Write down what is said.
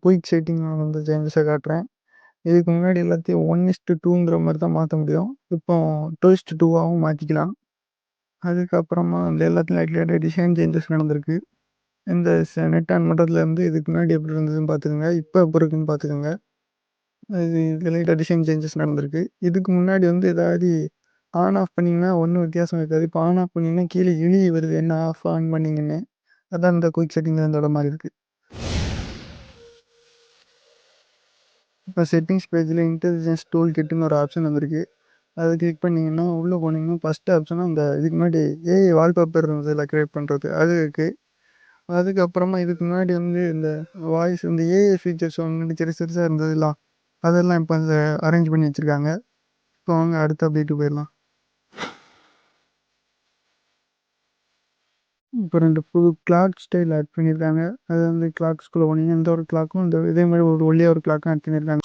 Quick setting வந்து சேஞ்சஸை காட்டுறேன். இதுக்கு முன்னாடி எல்லாத்தையும் 1:2ங்கிற மாதிரி தான் மாற்ற முடியும். இப்போ 2:2ஆகவும் மாற்றிக்கலாம். அதுக்கப்புறமா அந்த எல்லாத்துலையும் லைட்டாக டிசைன் சேஞ்சஸ் நடந்திருக்கு. இந்த நெட் ஆன் பண்ணுறதுலேருந்து இதுக்கு முன்னாடி எப்படி இருந்ததுன்னு பார்த்துக்கோங்க, இப்போ எப்படி இருக்குன்னு பார்த்துக்கோங்க. இது லைட்டாக டிசைன் சேஞ்சஸ் நடந்திருக்கு. இதுக்கு முன்னாடி வந்து ஏதாவது ஆன் ஆஃப் பண்ணிங்கன்னா ஒன்றும் வித்தியாசம் இருக்காது. இப்போ ஆன் ஆஃப் பண்ணிங்கன்னா கீழே இழி வருது, என்ன ஆஃப் ஆன் பண்ணிங்கன்னு. அதான் இந்த குயிக் செட்டிங்கில் இருந்தோட மாதிரி இருக்குது. இப்போ செட்டிங்ஸ் பேஜில் இன்டெலிஜென்ஸ் டூல் கிட்டுன்னு ஒரு ஆப்ஷன் வந்திருக்கு. அதை கிளிக் பண்ணிங்கன்னா உள்ளே போனீங்கன்னா ஃபஸ்ட்டு ஆப்ஷனாக இந்த இதுக்கு முன்னாடி ஏஐ வால்பேப்பர் இருந்ததில் க்ரியேட் பண்ணுறது அது இருக்குது. அதுக்கப்புறமா இதுக்கு முன்னாடி வந்து இந்த வாய்ஸ் இந்த ஏஐ ஃபீச்சர்ஸ் ஒன்று சிறுசாக இருந்ததுலாம் அதெல்லாம் இப்போ அந்த அரேஞ்ச் பண்ணி வச்சுருக்காங்க. இப்போ வாங்க அடுத்த அப்டேட்டு போயிடலாம். இப்போ 2 புது கிளாக் ஸ்டைல் ஆட் பண்ணியிருக்காங்க. அது வந்து கிளாக்ஸ்குள்ளே போனீங்கன்னா இந்த ஒரு கிளாக்கும் இந்த இதே மாதிரி ஒரு ஒல்லியாக ஒரு கிளாக்கும் ஆட் பண்ணியிருக்காங்க.